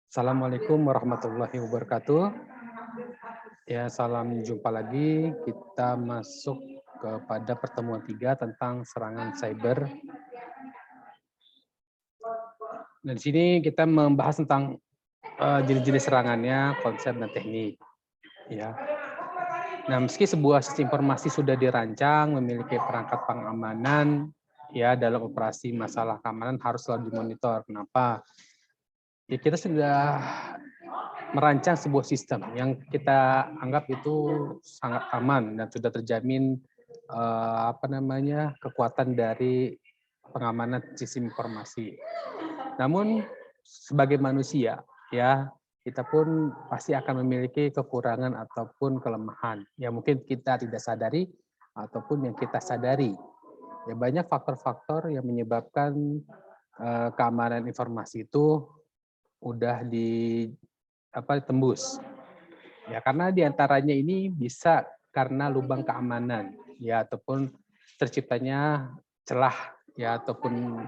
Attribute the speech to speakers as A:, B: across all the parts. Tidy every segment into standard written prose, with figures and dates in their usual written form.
A: Assalamualaikum warahmatullahi wabarakatuh. Ya, salam jumpa lagi. Kita masuk kepada pertemuan 3 tentang serangan cyber. Dan di sini kita membahas tentang jenis-jenis serangannya, konsep dan teknik. Ya. Nah, meski sebuah sistem informasi sudah dirancang, memiliki perangkat pengamanan, ya dalam operasi masalah keamanan harus selalu dimonitor. Kenapa? Ya, kita sudah merancang sebuah sistem yang kita anggap itu sangat aman dan sudah terjamin kekuatan dari pengamanan sistem informasi. Namun sebagai manusia ya kita pun pasti akan memiliki kekurangan ataupun kelemahan yang mungkin kita tidak sadari ataupun yang kita sadari. Ya banyak faktor-faktor yang menyebabkan keamanan informasi itu udah tembus. Ya, karena diantaranya ini bisa karena lubang keamanan, ya ataupun terciptanya celah, ya ataupun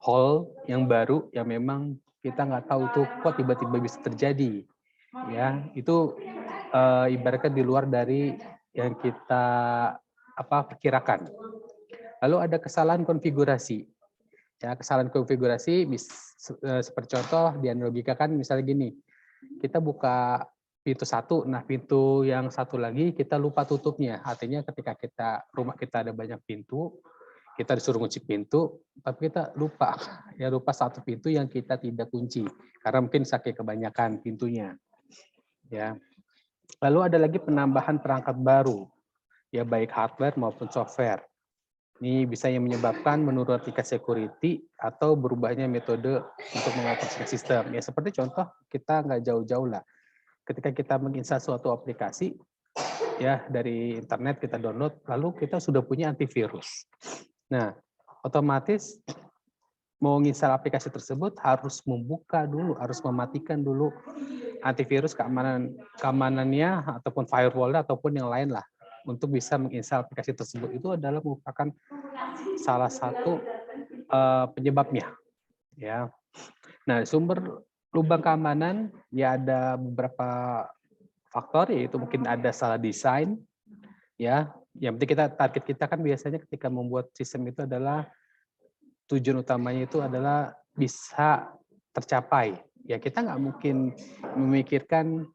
A: hole yang baru yang memang kita nggak tahu tuh kok tiba-tiba bisa terjadi. Ya, itu ibaratnya di luar dari yang kita perkirakan. Lalu ada kesalahan konfigurasi. Ya, kesalahan konfigurasi seperti contoh dianalogikakan misalnya gini. Kita buka pintu satu, nah pintu yang satu lagi kita lupa tutupnya. Artinya ketika rumah kita ada banyak pintu, kita disuruh kunci pintu, tapi kita lupa satu pintu yang kita tidak kunci karena mungkin saking kebanyakan pintunya. Ya. Lalu ada lagi penambahan perangkat baru, ya baik hardware maupun software. Ini bisa yang menyebabkan menurunkan tingkat security atau berubahnya metode untuk mengoperasikan sistem. Ya seperti contoh kita nggak jauh-jauh lah. Ketika kita menginstal suatu aplikasi ya dari internet kita download, lalu kita sudah punya antivirus. Nah, otomatis mau menginstal aplikasi tersebut harus membuka dulu, harus mematikan dulu antivirus keamanannya ataupun firewall ataupun yang lain lah untuk bisa menginstal aplikasi tersebut. Itu adalah merupakan salah satu penyebabnya. Ya. Nah, sumber lubang keamanan ya ada beberapa faktor, yaitu mungkin ada salah desain, ya. Yang penting target kita kan biasanya ketika membuat sistem itu adalah tujuan utamanya itu adalah bisa tercapai. Ya kita nggak mungkin memikirkan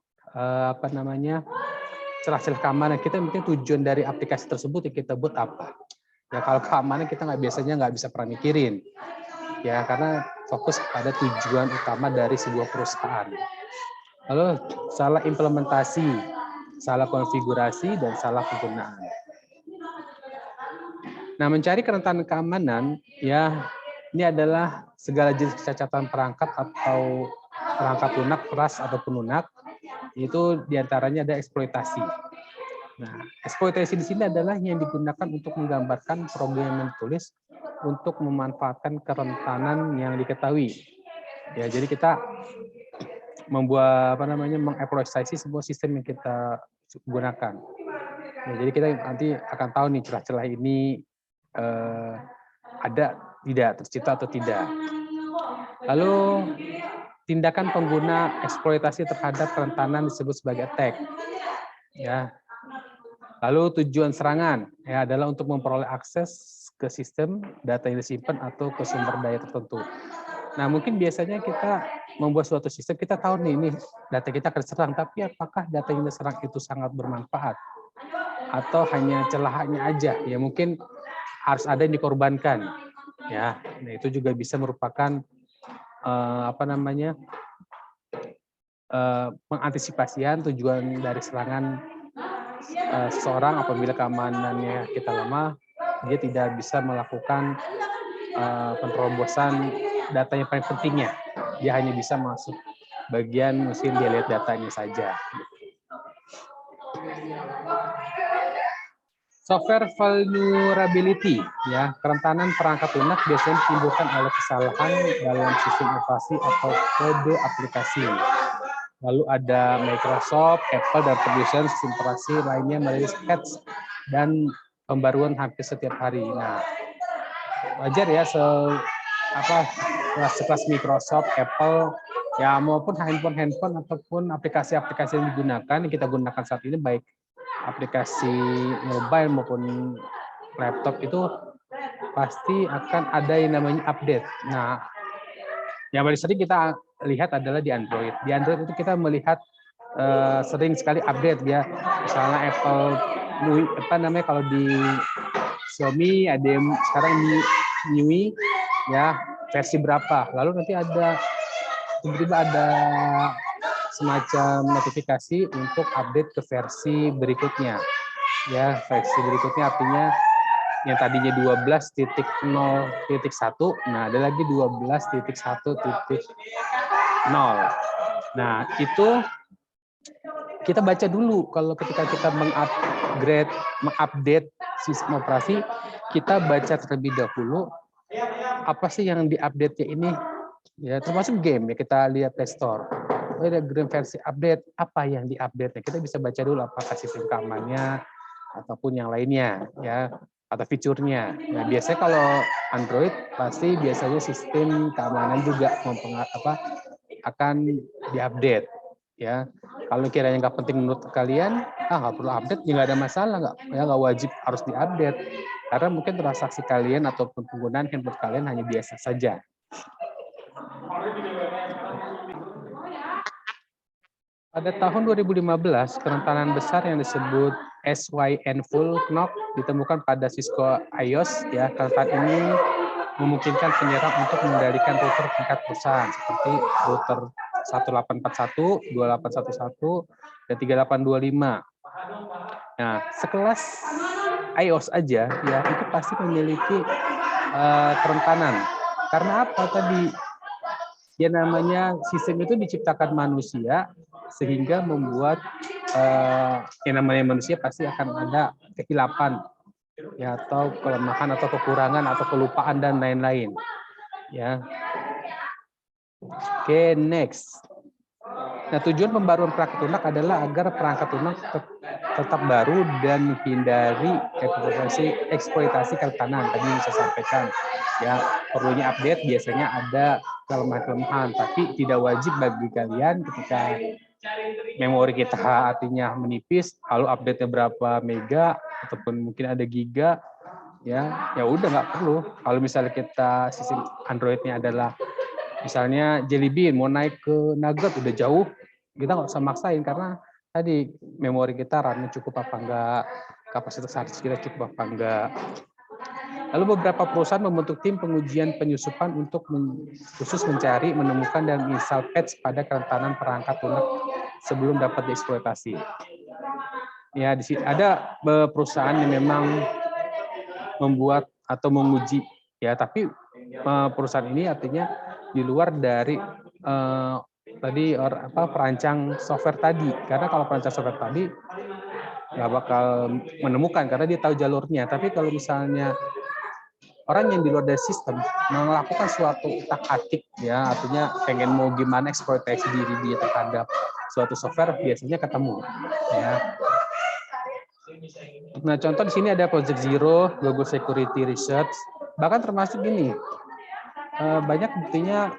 A: celah-celah keamanan. Kita mungkin tujuan dari aplikasi tersebut yang kita buat apa. Ya kalau keamanan kita biasanya nggak bisa pernah mikirin. Ya karena fokus pada tujuan utama dari sebuah perusahaan. Lalu salah implementasi, salah konfigurasi, dan salah penggunaan. Nah, mencari kerentanan keamanan, ya ini adalah segala jenis kecacatan perangkat atau perangkat lunak, keras ataupun lunak, itu diantaranya ada eksploitasi. Nah, eksploitasi di sini adalah yang digunakan untuk menggambarkan program yang ditulis untuk memanfaatkan kerentanan yang diketahui. Ya, jadi kita membuat mengeksploitasi sebuah sistem yang kita gunakan. Ya, jadi kita nanti akan tahu nih celah-celah ini ada tidak tercipta atau tidak. Lalu tindakan pengguna eksploitasi terhadap kerentanan disebut sebagai attack. Ya. Lalu tujuan serangan ya adalah untuk memperoleh akses ke sistem, data yang disimpan atau ke sumber daya tertentu. Nah, mungkin biasanya kita membuat suatu sistem, kita tahu nih ini data kita akan diserang, tapi apakah data yang diserang itu sangat bermanfaat atau hanya celahnya aja? Ya mungkin harus ada yang dikorbankan. Ya, nah itu juga bisa merupakan pengantisipasian tujuan dari serangan seseorang apabila keamanannya kita lemah, dia tidak bisa melakukan penerobosan data yang paling pentingnya. Dia hanya bisa masuk bagian mesin dia lihat datanya saja. Software vulnerability, ya kerentanan perangkat lunak biasanya ditimbulkan oleh kesalahan dalam sistem operasi atau kode aplikasi. Lalu ada Microsoft, Apple, dan perusahaan sistem operasi lainnya merilis patch dan pembaruan hampir setiap hari. Nah, wajar ya sekelas Microsoft, Apple Ya, maupun handphone ataupun aplikasi-aplikasi yang digunakan, yang kita gunakan saat ini, baik aplikasi mobile maupun laptop, itu pasti akan ada yang namanya update. Nah, yang paling sering kita lihat adalah di Android. Di Android itu kita melihat sering sekali update ya. Misalnya Apple, kalau di Xiaomi ada yang sekarang MIUI ya, versi berapa. Lalu nanti tiba-tiba ada semacam notifikasi untuk update ke versi berikutnya. Ya, versi berikutnya artinya yang tadinya 12.0.1, nah ada lagi 12.1.0. Nah, itu kita baca dulu. Kalau ketika kita mengupdate sistem operasi, kita baca terlebih dahulu apa sih yang diupdate-nya ini. Ya, termasuk game ya, kita lihat Play Store. Ada game versi update, apa yang diupdate-nya. Kita bisa baca dulu apakah sistem keamanannya ataupun yang lainnya ya, atau fiturnya. Nah, biasanya kalau Android pasti biasanya sistem keamanan juga akan diupdate ya. Kalau kiranya nggak penting menurut kalian, nggak perlu update, ya nggak ada masalah, nggak wajib harus diupdate, karena mungkin transaksi kalian ataupun penggunaan handphone kalian hanya biasa saja. Pada tahun 2015, kerentanan besar yang disebut SYN full knock ditemukan pada Cisco iOS. Ya, kerentanan ini memungkinkan penyerang untuk mengendalikan router tingkat perusahaan seperti router 1841, 2811, dan 3825. Nah, sekelas iOS aja ya itu pasti memiliki kerentanan. Karena apa tadi? Ya namanya sistem itu diciptakan manusia sehingga membuat yang namanya manusia pasti akan ada kehilapan ya, atau kelemahan atau kekurangan atau kelupaan dan lain-lain ya. Oke, next. Nah, tujuan pembaruan perangkat lunak adalah agar perangkat lunak tetap baru dan menghindari eksploitasi kerentanan. Tadi yang saya sampaikan ya, perlunya update biasanya ada kelemahan-kelemahan, tapi tidak wajib bagi kalian ketika memori kita artinya menipis, lalu update-nya berapa mega ataupun mungkin ada giga, ya udah nggak perlu. Kalau misalnya kita sistem Android-nya adalah misalnya Jelly Bean mau naik ke Nugget udah jauh, kita nggak usah maksain karena tadi memori kita RAM-nya cukup apa enggak, kapasitas hard disk kita cukup apa enggak. Lalu beberapa perusahaan membentuk tim pengujian penyusupan untuk khusus mencari, menemukan, dan menginstal patch pada kerentanan perangkat lunak sebelum dapat dieksploitasi. Ya, di sini ada perusahaan yang memang membuat atau menguji ya, tapi perusahaan ini artinya di luar dari perancang software tadi, karena kalau perancang software tadi nggak bakal menemukan karena dia tahu jalurnya. Tapi kalau misalnya orang yang di luar dari sistem melakukan suatu utak-atik ya, artinya pengen mau gimana eksploitasi diri dia terhadap suatu software, biasanya ketemu ya. Nah, contoh di sini ada Project Zero, Global Security Research, bahkan termasuk gini, banyak buktinya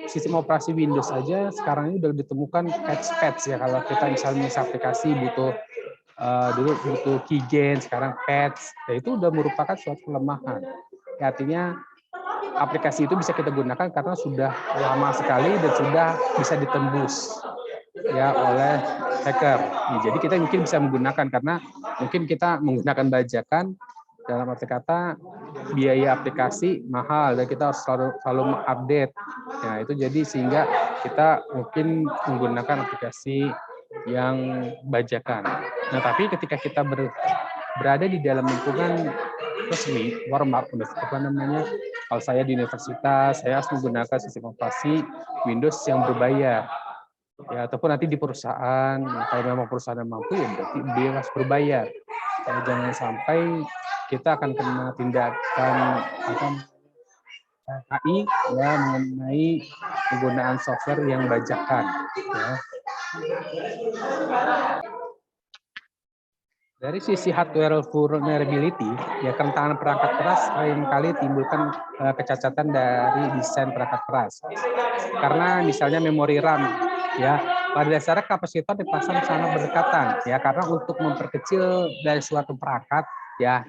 A: sistem operasi Windows aja sekarang ini udah ditemukan patch ya. Kalau kita misalnya aplikasi dulu butuh keygen, sekarang patch, ya itu udah merupakan suatu kelemahan. Ya, artinya aplikasi itu bisa kita gunakan karena sudah lama sekali dan sudah bisa ditembus ya oleh hacker. Nah, jadi kita mungkin bisa menggunakan karena mungkin kita menggunakan bajakan, dalam arti kata biaya aplikasi mahal dan kita harus selalu mengupdate. Ya, itu jadi sehingga kita mungkin menggunakan aplikasi yang bajakan. Nah, tapi ketika kita berada di dalam lingkungan resmi, formal, kalau saya di universitas, saya harus menggunakan sistem operasi Windows yang berbayar. Ya, ataupun nanti di perusahaan, kalau memang perusahaan yang mampu, ya berarti dia harus berbayar. Ya, jangan sampai kita akan kena tindakan KI ya mengenai penggunaan software yang bajakan. Ya. Dari sisi hardware vulnerability, ya kerentanan perangkat keras seringkali timbulkan kecacatan dari desain perangkat keras. karena misalnya memori RAM, ya. Pada dasarnya kapasitor dipasang sangat berdekatan, ya, karena untuk memperkecil dari suatu perangkat, ya,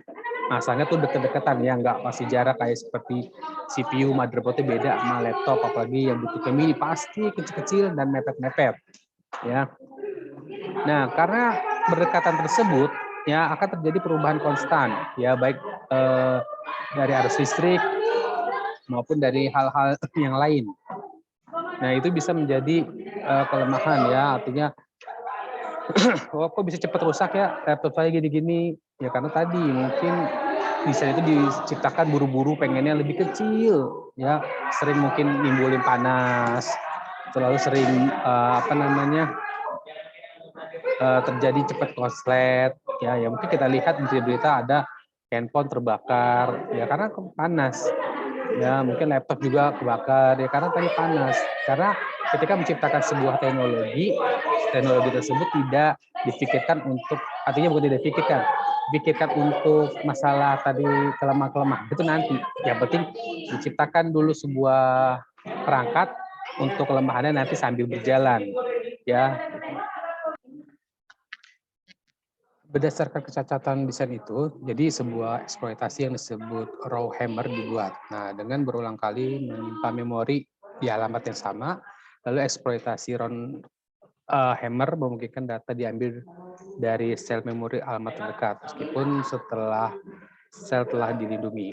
A: masangnya tuh deket-deketan, ya, nggak pasti jarak kayak seperti CPU, motherboard-nya beda sama laptop, apalagi yang bentuknya mini, pasti kecil-kecil dan mepet-mepet, ya. Nah, karena berdekatan tersebut, ya, akan terjadi perubahan konstan, ya, baik dari arus listrik maupun dari hal-hal yang lain. Nah, itu bisa menjadi kelemahan, ya, artinya oh, kok bisa cepat rusak ya laptop saya gini-gini, ya karena tadi mungkin desain itu diciptakan buru-buru pengennya lebih kecil, ya, sering mungkin nimbulin panas, terlalu sering terjadi cepat konslet, ya, ya mungkin kita lihat di berita ada handphone terbakar, ya karena panas. Ya, mungkin laptop juga kebakar, ya karena tadi panas. Karena ketika menciptakan sebuah teknologi tersebut tidak difikirkan untuk, artinya bukan tidak dipikirkan untuk masalah tadi kelemahan itu nanti. Yang penting diciptakan dulu sebuah perangkat untuk kelemahannya nanti sambil berjalan, ya. Berdasarkan kecacatan desain itu, jadi sebuah eksploitasi yang disebut raw hammer dibuat. Nah, dengan berulang kali menimpa memori di alamat yang sama, lalu eksploitasi round hammer memungkinkan data diambil dari sel memori alamat terdekat, meskipun setelah sel telah dilindungi.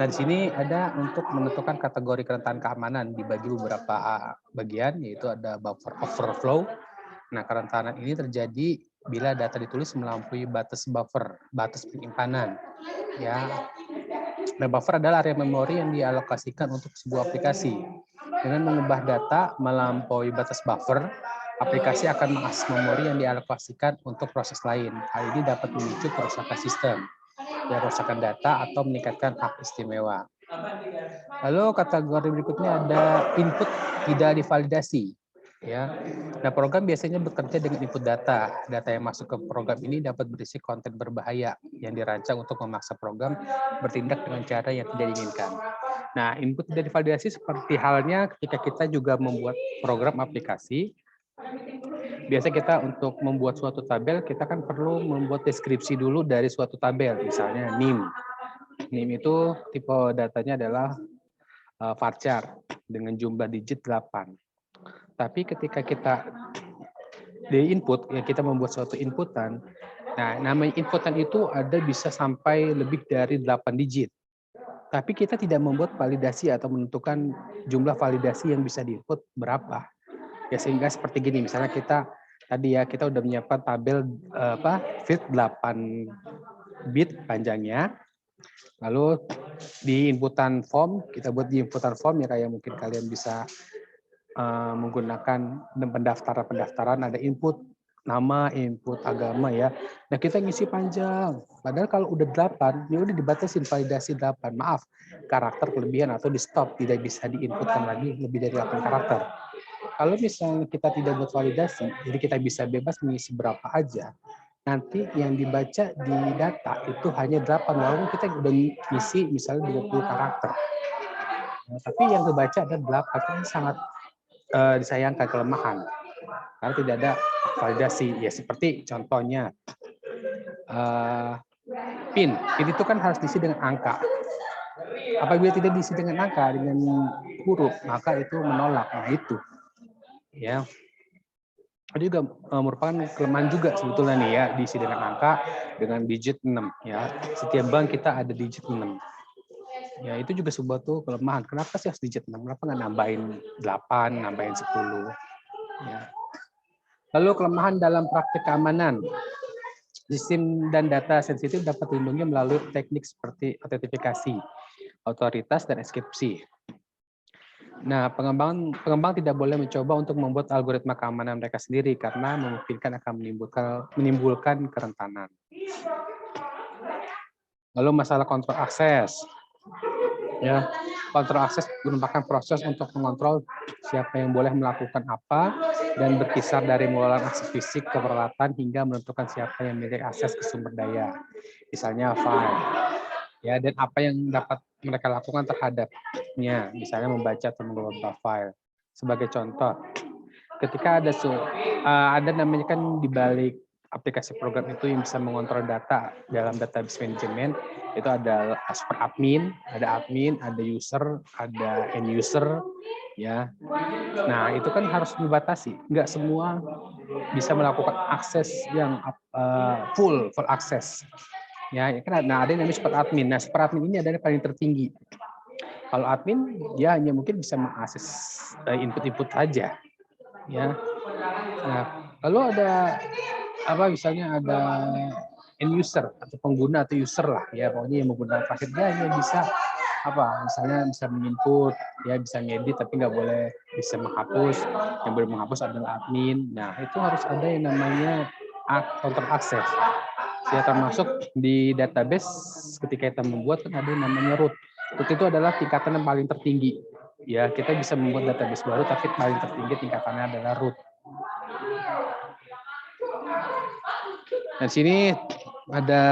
A: Nah, di sini ada untuk menentukan kategori kerentanan keamanan dibagi beberapa bagian, yaitu ada buffer overflow. Nah, kerentanan ini terjadi bila data ditulis melampaui batas penyimpanan. Ya, nah, buffer adalah area memori yang dialokasikan untuk sebuah aplikasi. Dengan mengubah data melampaui batas buffer, aplikasi akan mengakses memori yang dialokasikan untuk proses lain. Hal ini dapat memicu kerusakan sistem, ya, kerusakan data atau meningkatkan hak istimewa. Lalu kategori berikutnya ada input tidak divalidasi. Ya, nah program biasanya bekerja dengan input data. Data yang masuk ke program ini dapat berisi konten berbahaya yang dirancang untuk memaksa program bertindak dengan cara yang tidak diinginkan. Nah, input tidak divalidasi seperti halnya ketika kita juga membuat program aplikasi. Biasa kita untuk membuat suatu tabel, kita kan perlu membuat deskripsi dulu dari suatu tabel, misalnya NIM. NIM itu tipe datanya adalah varchar dengan jumlah digit 8. Tapi ketika kita di input, ya kita membuat suatu inputan, nah namanya inputan itu ada bisa sampai lebih dari 8 digit. Tapi kita tidak membuat validasi atau menentukan jumlah validasi yang bisa diinput berapa. Ya sehingga seperti gini, misalnya kita tadi ya kita udah menyiapkan tabel fit 8 bit panjangnya. Lalu di inputan form, kita buat di inputan form ya kayak mungkin kalian bisa menggunakan pendaftaran ada input nama, input agama ya. Nah, kita ngisi panjang. Padahal kalau udah 8, ya udah dibatasin validasi 8. Maaf, karakter kelebihan atau di stop, tidak bisa diinputkan lagi lebih dari 8 karakter. Kalau misalnya kita tidak buat validasi, jadi kita bisa bebas mengisi berapa aja. Nanti yang dibaca di data itu hanya 8, walaupun kita udah ngisi misalnya 20 karakter. Nah, tapi yang kebaca ada 8, itu sangat disayangkan kelemahan karena tidak ada validasi. Ya seperti contohnya PIN itu kan harus diisi dengan angka. Apabila tidak diisi dengan angka, dengan huruf, maka itu menolak. Nah itu ya, itu juga merupakan kelemahan juga sebetulnya nih ya, diisi dengan angka dengan digit 6 ya. Setiap bank kita ada digit 6. Ya, itu juga sebuah tuh kelemahan. Kenapa sih harus digit 6? Kenapa nggak nambahin 8, nambahin 10? Ya. Lalu kelemahan dalam praktik keamanan. Sistem dan data sensitif dapat dilindungi melalui teknik seperti autentifikasi, otoritas, dan enkripsi. Nah, pengembang tidak boleh mencoba untuk membuat algoritma keamanan mereka sendiri karena memungkinkan akan menimbulkan kerentanan. Lalu masalah kontrol akses. Ya, kontrol akses merupakan proses untuk mengontrol siapa yang boleh melakukan apa dan berkisar dari mulai akses fisik ke peralatan hingga menentukan siapa yang memiliki akses ke sumber daya, misalnya file. Ya, dan apa yang dapat mereka lakukan terhadapnya, misalnya membaca atau mengelola file. Sebagai contoh, ketika ada namanya kan di balik aplikasi program itu yang bisa mengontrol data dalam database management, itu ada super admin, ada user, ada end user, ya. Nah, itu kan harus dibatasi. Nggak semua bisa melakukan akses yang full akses. Ya, kan ada yang namanya super admin. Nah, super admin ini adalah paling tertinggi. Kalau admin, dia hanya mungkin bisa mengakses input-input saja. Ya. Nah, lalu ada misalnya ada end user atau pengguna atau user lah, ya pokoknya yang menggunakan aplikasi dia hanya bisa misalnya bisa menginput, ya bisa ngedit tapi nggak boleh bisa menghapus. Yang boleh menghapus adalah admin. Nah, itu harus ada yang namanya counter access. Ya, termasuk di database ketika kita membuat kan ada yang namanya root. Root itu adalah tingkatan yang paling tertinggi. Ya, kita bisa membuat database baru tapi paling tertinggi tingkatannya adalah root. Dan sini ada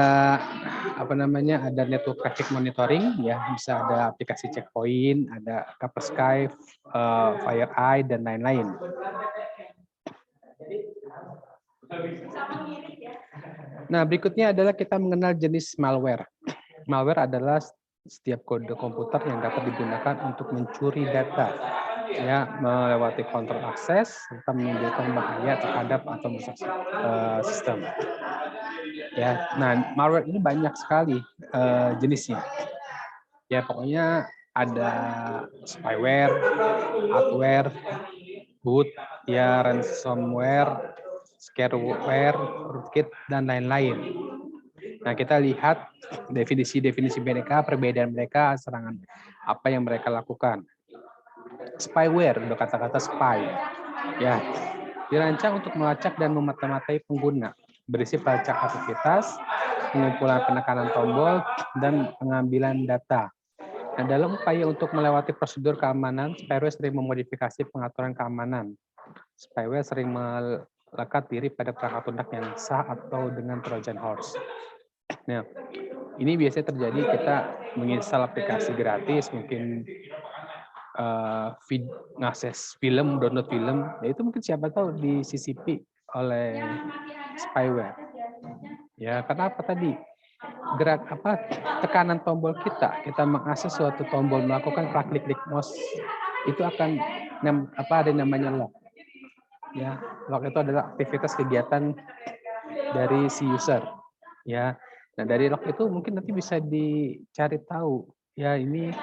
A: ada network traffic monitoring, ya bisa ada aplikasi checkpoint, ada Kaspersky, FireEye dan lain-lain. Nah, berikutnya adalah kita mengenal jenis malware. Malware adalah setiap kode komputer yang dapat digunakan untuk mencuri data, ya, melewati kontrol akses serta menimbulkan bahaya terhadap atau merusak sistem. Ya, nah malware ini banyak sekali jenisnya. Ya, pokoknya ada spyware, adware, boot, ya ransomware, scareware, rootkit dan lain-lain. Nah, kita lihat definisi-definisi mereka, perbedaan mereka, serangan apa yang mereka lakukan. Spyware, udah kata-kata spy. Ya, dirancang untuk melacak dan memata-matai pengguna, berisi pelacak aktivitas, pengumpulan penekanan tombol, dan pengambilan data. Nah, dalam upaya untuk melewati prosedur keamanan, spyware sering memodifikasi pengaturan keamanan. Spyware sering melekat diri pada perangkat lunak yang sah atau dengan Trojan horse. Nah, ini biasanya terjadi kita menginstal aplikasi gratis, mungkin ngakses film, download film, ya itu mungkin siapa tahu disisipi oleh spyware. Ya, karena apa tadi? Tekanan tombol kita mengakses suatu tombol, melakukan klik mouse, itu akan ada yang namanya lock. Ya, lock itu adalah aktivitas kegiatan dari si user. Ya, nah dari lock itu mungkin nanti bisa dicari tahu. Ya, ini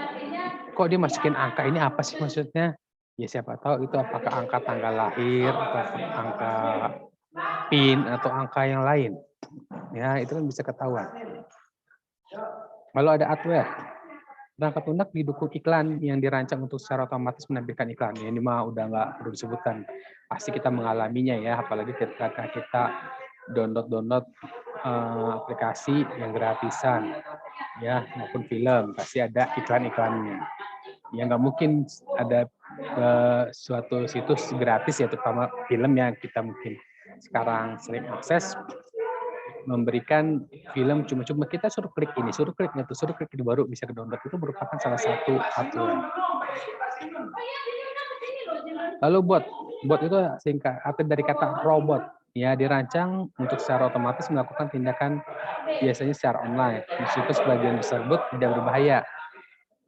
A: kok dia masukin angka ini apa sih maksudnya? Ya siapa tahu itu apakah angka tanggal lahir atau angka PIN atau angka yang lain. Ya, itu kan bisa ketahuan. Lalu ada adware. Perangkat lunak didukung iklan yang dirancang untuk secara otomatis menampilkan iklan. Ini mah udah nggak perlu disebutkan. Pasti kita mengalaminya ya, apalagi ketika kita download aplikasi yang gratisan, ya maupun film, pasti ada iklan-iklannya. Ya nggak mungkin ada suatu situs gratis ya, terutama film yang kita mungkin sekarang sering akses, memberikan film cuma-cuma, kita suruh klik ini, suruh klik itu, suruh klik ini baru bisa ke-download. Itu merupakan salah satu aturan. Lalu bot itu singkat arti dari kata robot, ya dirancang untuk secara otomatis melakukan tindakan biasanya secara online. Meskipun sebagian besar bot tidak berbahaya.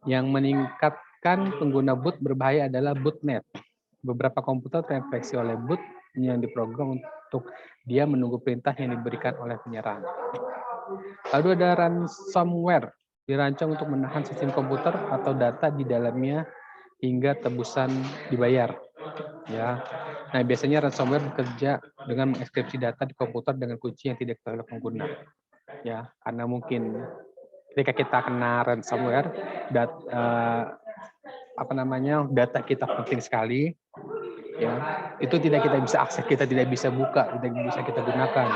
A: Yang meningkatkan pengguna bot berbahaya adalah botnet. Beberapa komputer terinfeksi oleh bot yang diprogram untuk dia menunggu perintah yang diberikan oleh penyerang. Lalu ada ransomware, dirancang untuk menahan sistem komputer atau data di dalamnya hingga tebusan dibayar. Ya, nah biasanya ransomware bekerja dengan mengekskripsi data di komputer dengan kunci yang tidak diketahui oleh pengguna. Ya, karena mungkin ketika kita kena ransomware, data kita penting sekali. Ya, itu tidak kita bisa akses, kita tidak bisa buka, tidak bisa kita gunakan.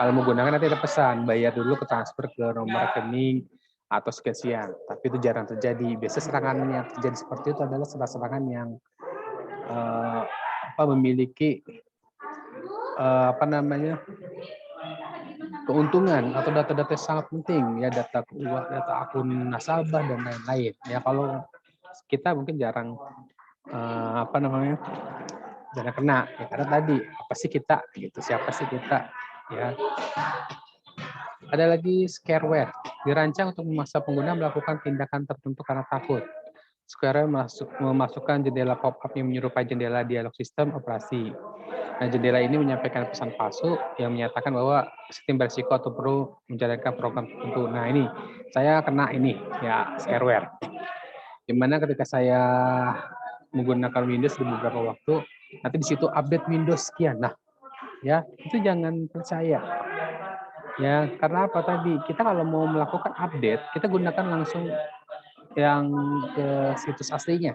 A: Kalau mau gunakan nanti ada pesan, bayar dulu ke transfer ke nomor rekening atau sekian. Tapi itu jarang terjadi. Biasanya serangan yang terjadi seperti itu adalah serangan yang memiliki keuntungan atau data-data yang sangat penting, ya data keuangan, data akun nasabah dan lain-lain. Ya kalau kita mungkin jarang jarang kena, ya karena tadi apa sih kita, gitu, siapa sih kita, ya. Ada lagi scareware, dirancang untuk memaksa pengguna melakukan tindakan tertentu karena takut. Square memasukkan jendela pop-up yang menyerupai jendela dialog sistem operasi. Nah, jendela ini menyampaikan pesan palsu yang menyatakan bahwa sistem berisiko atau perlu menjalankan program tertentu. Nah, ini saya kena ini, ya, shareware. Dimana ketika saya menggunakan Windows di beberapa waktu, nanti di situ update Windows sekian. Nah, ya, itu jangan percaya. Ya, karena apa tadi? Kita kalau mau melakukan update, kita gunakan langsung yang ke situs aslinya.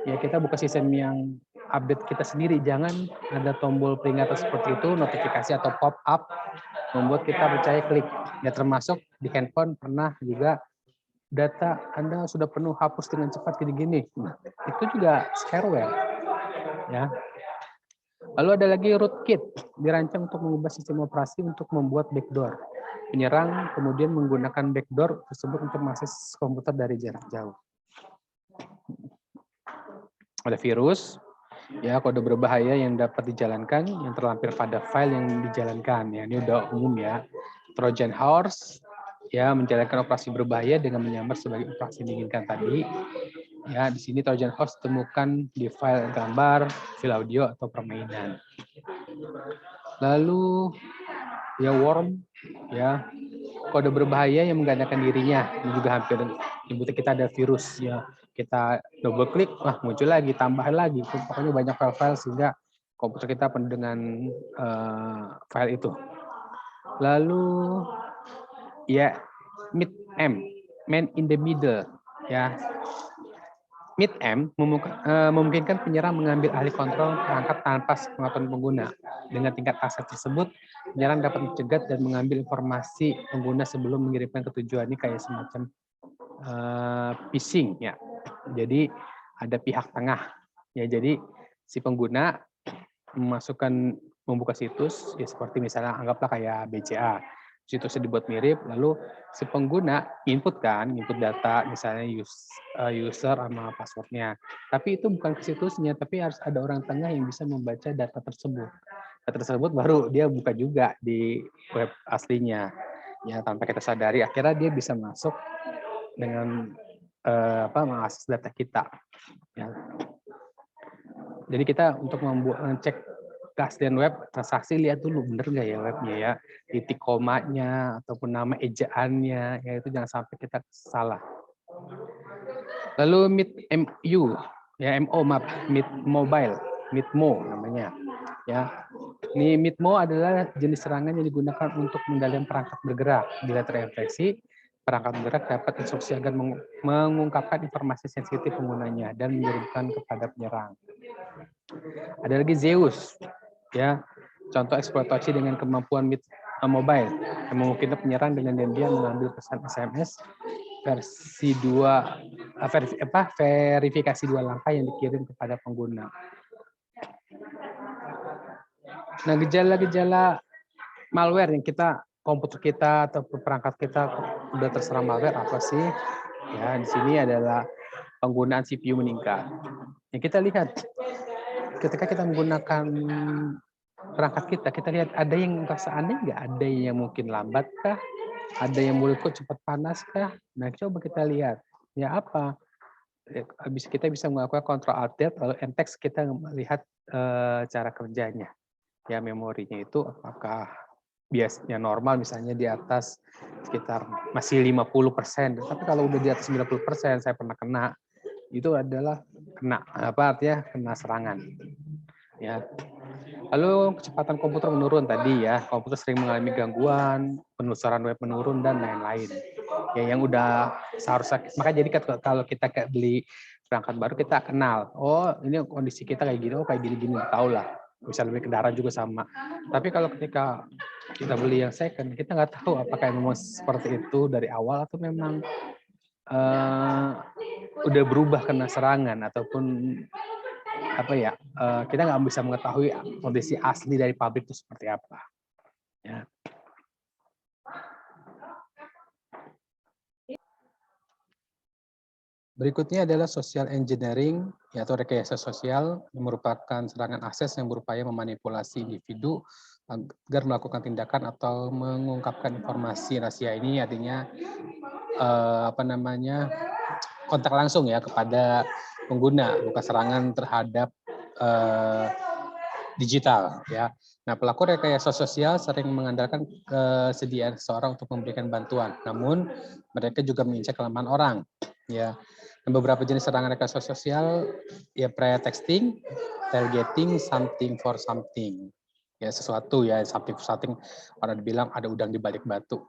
A: Ya, kita buka sistem yang update kita sendiri. Jangan ada tombol peringatan seperti itu, notifikasi atau pop-up membuat kita percaya klik. Ya, termasuk di handphone pernah juga data Anda sudah penuh, hapus dengan cepat gini-gini. Nah, itu juga shareware. Ya. Lalu ada lagi rootkit, dirancang untuk mengubah sistem operasi untuk membuat backdoor. Penyerang kemudian menggunakan backdoor tersebut untuk mengakses komputer dari jarak jauh. Ada virus, ya, kode berbahaya yang dapat dijalankan yang terlampir pada file yang dijalankan. Ya, ini udah umum ya. Trojan horse, ya, menjalankan operasi berbahaya dengan menyamar sebagai operasi yang diinginkan tadi. Ya, di sini Trojan horse ditemukan di file gambar, file audio atau permainan. Lalu ya worm, ya, kode berbahaya yang menggandakan dirinya. Ini juga hampir nyebutnya kita ada virus, ya. Kita double klik, wah muncul lagi, tambah lagi. Pokoknya banyak file-file sehingga komputer kita penuh dengan file itu. Lalu ya mid-M, man in the middle, ya. Mid-M memungkinkan penyerang mengambil alih kontrol perangkat tanpa sepengetahuan pengguna. Dengan tingkat akses tersebut, penyerang dapat mencegat dan mengambil informasi pengguna sebelum mengirimkan ke tujuan. Ini kayak semacam phishing, ya. Jadi ada pihak tengah, ya. Jadi si pengguna membuka situs, ya seperti misalnya anggaplah kayak BCA. Situsnya dibuat mirip, lalu si pengguna input data, misalnya user sama passwordnya. Tapi itu bukan ke situsnya, tapi harus ada orang tengah yang bisa membaca data tersebut. Data tersebut baru dia buka juga di web aslinya. Ya, tanpa kita sadari, akhirnya dia bisa masuk dengan mengakses data kita. Ya. Jadi kita untuk ngecek keaslian web, transaksi lihat dulu bener nggak ya webnya, ya, titik komanya ataupun nama ejaannya, ya itu jangan sampai kita salah. Lalu MID-MU, ya, MID-Mo namanya, ya. Ini MID-Mo adalah jenis serangan yang digunakan untuk mengendalikan perangkat bergerak. Bila terinfeksi, perangkat bergerak dapat instruksi agar mengungkapkan informasi sensitif penggunanya dan mengirimkan kepada penyerang. Ada lagi Zeus, ya, contoh eksploitasi dengan kemampuan mobile yang memungkinkan penyerang dengan diam-diam mengambil pesan SMS versi 2 verifikasi 2 langkah yang dikirim kepada pengguna. Nah, gejala-gejala malware yang komputer kita atau perangkat kita udah terserang malware apa sih? Ya, di sini adalah penggunaan CPU meningkat. Yang kita lihat ketika kita menggunakan perangkat kita lihat ada yang merasa aneh nggak? Ada yang mungkin lambat kah? Ada yang mulut kok cepat panas kah? Nah, coba kita lihat. Ya apa? Kita bisa melakukan control alt delete lalu NTEX kita melihat cara kerjanya. Ya, memorinya itu apakah biasanya normal misalnya di atas sekitar masih 50%. Tapi kalau udah di atas 90%, saya pernah kena. Itu adalah kena serangan. Ya. Lalu kecepatan komputer menurun tadi, ya. Komputer sering mengalami gangguan, penelusuran web menurun dan lain-lain. Ya, yang udah seharusnya, maka jadi kalau kita beli perangkat baru kita kenal, oh ini kondisi kita kayak gini, oh kayak gini-gini, tahu lah. Bisa lebih kendaraan juga sama. Tapi kalau ketika kita beli yang second, kita nggak tahu apakah memang seperti itu dari awal atau memang udah berubah kena serangan ataupun kita nggak bisa mengetahui kondisi asli dari pabrik itu seperti apa. Ya. Berikutnya adalah social engineering, yaitu rekayasa sosial, yang merupakan serangan akses yang berupaya memanipulasi individu agar melakukan tindakan atau mengungkapkan informasi rahasia. Ini artinya kontak langsung ya kepada pengguna, bukan serangan terhadap digital ya. Nah, pelaku rekayasa sosial sering mengandalkan kesediaan seseorang untuk memberikan bantuan. Namun, mereka juga mengincar kelemahan orang ya. Dan beberapa jenis serangan rekayasa sosial ya pre-texting, targeting, something for something. Ya sesuatu ya, something for something, orang bilang ada udang di balik batu.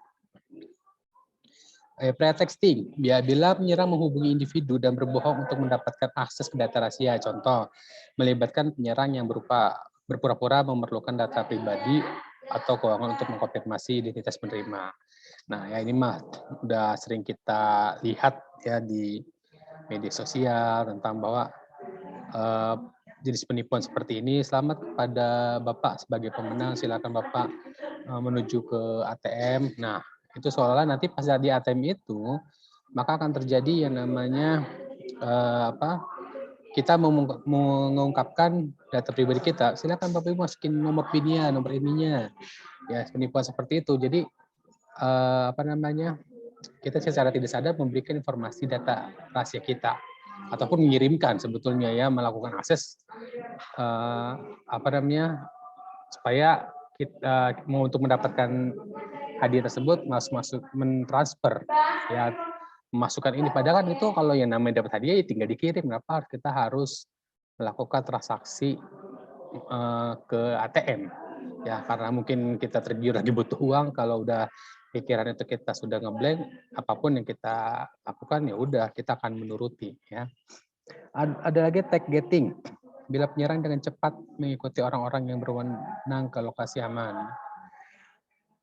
A: Pre-texting, bila penyerang menghubungi individu dan berbohong untuk mendapatkan akses ke data rahasia. Contoh, melibatkan penyerang yang berpura-pura memerlukan data pribadi atau keuangan untuk mengkonfirmasi identitas penerima. Nah, ya ini mah udah sering kita lihat ya di media sosial tentang bahwa jenis penipuan seperti ini. Selamat kepada Bapak sebagai pemenang, silakan Bapak menuju ke ATM. Nah, itu seolah-olah nanti pas di ATM itu, maka akan terjadi yang namanya kita mengungkapkan data pribadi kita. Silakan Bapak Ibu masukin nomor PIN-nya, nomor IMEI-nya. Ya, penipuan seperti itu. Jadi kita secara tidak sadar memberikan informasi data rahasia kita ataupun mengirimkan sebetulnya ya, melakukan akses supaya kita mau untuk mendapatkan hadiah tersebut masuk mentransfer ya, memasukkan ini. Padahal kan itu kalau yang namanya dapat hadiah ya tinggal dikirim, kenapa kita harus melakukan transaksi ke ATM ya, karena mungkin kita tergiur lagi butuh uang. Kalau udah pikiran itu kita sudah ngeblank, apapun yang kita lakukan ya udah kita akan menuruti ya. Ada lagi targeting, bila penyerang dengan cepat mengikuti orang-orang yang berwenang ke lokasi aman.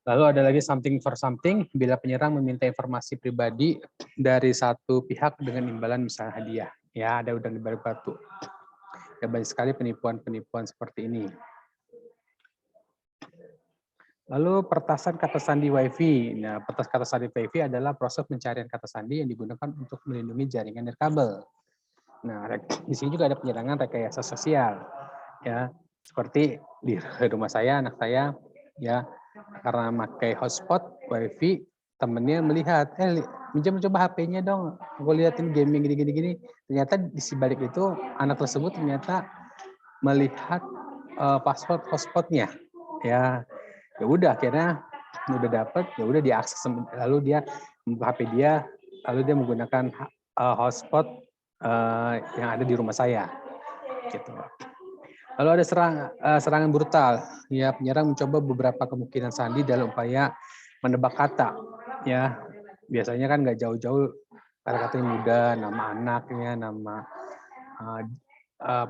A: Lalu ada lagi something for something, bila penyerang meminta informasi pribadi dari satu pihak dengan imbalan misalnya hadiah. Ya, ada udang di balik batu. Ya, banyak sekali penipuan-penipuan seperti ini. Lalu pertasan kata sandi WiFi. Nah, pertas kata sandi WiFi adalah proses pencarian kata sandi yang digunakan untuk melindungi jaringan nirkabel. Nah, di sini juga ada penyerangan rekayasa sosial. Ya, seperti di rumah saya, anak saya, ya, karena pakai hotspot WiFi, temennya melihat, minjam coba HP-nya dong, aku liatin gaming gini. Ternyata di balik itu anak tersebut ternyata melihat password hotspotnya, ya udah akhirnya udah dapat, ya udah diakses, lalu dia HP dia, lalu dia menggunakan hotspot yang ada di rumah saya, gitu. Lalu ada serangan brutal, ya penyerang mencoba beberapa kemungkinan sandi dalam upaya menebak kata, ya biasanya kan nggak jauh-jauh kata-katanya mudah, nama anaknya, nama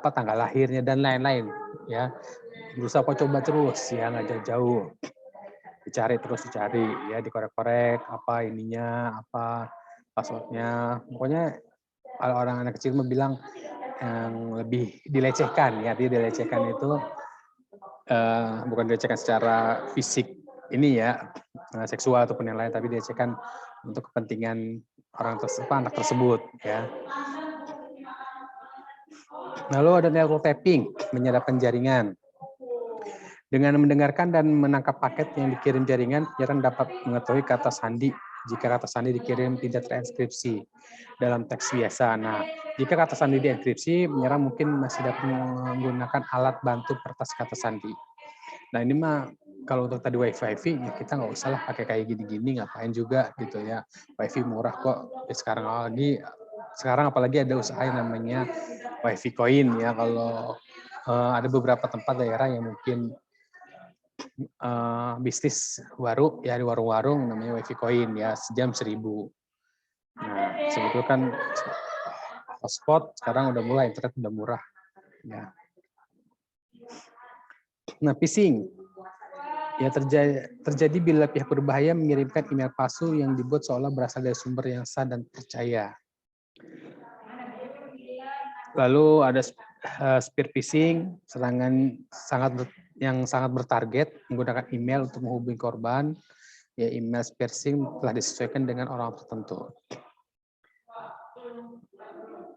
A: tanggal lahirnya dan lain-lain, ya berusaha coba terus, ya nggak jauh-jauh, dicari ya, dikorek-korek apa ininya, apa passwordnya, pokoknya kalau orang anak kecil bilang yang lebih dilecehkan, ya dilecehkan itu bukan dilecehkan secara fisik ini ya, seksual ataupun yang lain, tapi dilecehkan untuk kepentingan anak tersebut ya. Lalu ada network tapping, menyadapkan jaringan. Dengan mendengarkan dan menangkap paket yang dikirim jaringan, penyerang dapat mengetahui kata sandi jika kata sandi dikirim tidak terenkripsi dalam teks biasa. Nah, jika kata sandi dienkripsi, penyerang mungkin masih dapat menggunakan alat bantu pertas kata sandi. Nah, ini mah kalau untuk tadi WiFi, ya kita nggak usah lah pakai kayak gini-gini, ngapain juga gitu ya. WiFi murah kok. Sekarang apalagi ada usaha yang namanya WiFi Coin ya. Kalau ada beberapa tempat daerah yang mungkin bisnis baru ya, di warung-warung namanya WiFi Coin ya, sejam 1.000. Nah, sebetulnya kan hotspot sekarang udah mulai, internet udah murah ya. Nah, phishing ya terjadi bila pihak berbahaya mengirimkan email palsu yang dibuat seolah berasal dari sumber yang sah dan percaya. Lalu ada spear phishing, serangan yang sangat bertarget menggunakan email untuk menghubungi korban. Ya, email phishing telah disesuaikan dengan orang tertentu.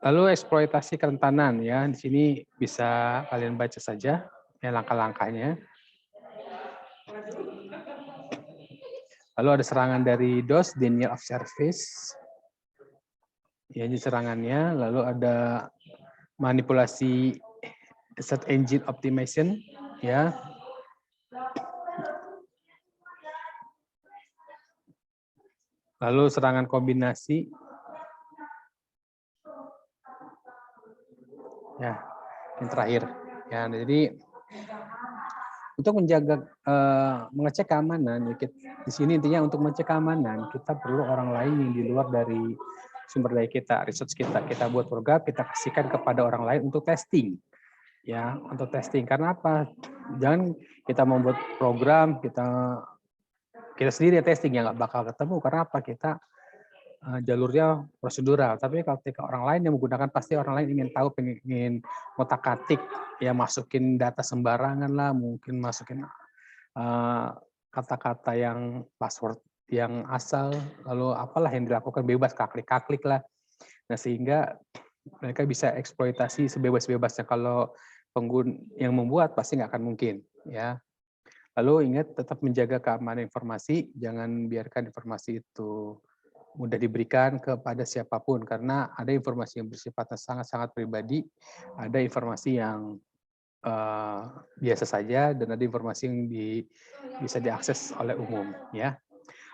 A: Lalu eksploitasi kerentanan ya, di sini bisa kalian baca saja ya langkah-langkahnya. Lalu ada serangan dari DOS, denial of service. Ya, ini serangannya. Lalu ada manipulasi search engine optimization ya. Lalu serangan kombinasi. Ya, yang terakhir. Ya, jadi untuk menjaga mengecek keamanan, di sini intinya untuk mengecek keamanan kita perlu orang lain yang di luar dari sumber daya kita, research kita. Kita buat program, kita kasihkan kepada orang lain untuk testing. Ya, untuk testing. Karena apa? Jangan kita membuat program, kita sendiri testing ya nggak bakal ketemu. Karena apa? Kita jalurnya prosedural. Tapi kalau ketika orang lain yang menggunakan, pasti orang lain ingin tahu, ingin ngotak-atik, ya masukin data sembarangan lah, mungkin masukin kata-kata yang password yang asal, lalu apalah yang dilakukan bebas, klik lah. Nah, sehingga mereka bisa eksploitasi sebebas-bebasnya. Kalau pengguna yang membuat pasti nggak akan mungkin, ya. Lalu ingat tetap menjaga keamanan informasi, jangan biarkan informasi itu mudah diberikan kepada siapapun, karena ada informasi yang bersifatnya sangat-sangat pribadi, ada informasi yang biasa saja, dan ada informasi yang bisa diakses oleh umum. Ya,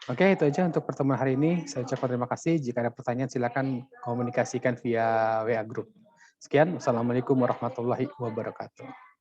A: oke, itu aja untuk pertemuan hari ini. Saya ucapkan terima kasih. Jika ada pertanyaan, silakan komunikasikan via WA Group. Sekian, wassalamualaikum warahmatullahi wabarakatuh.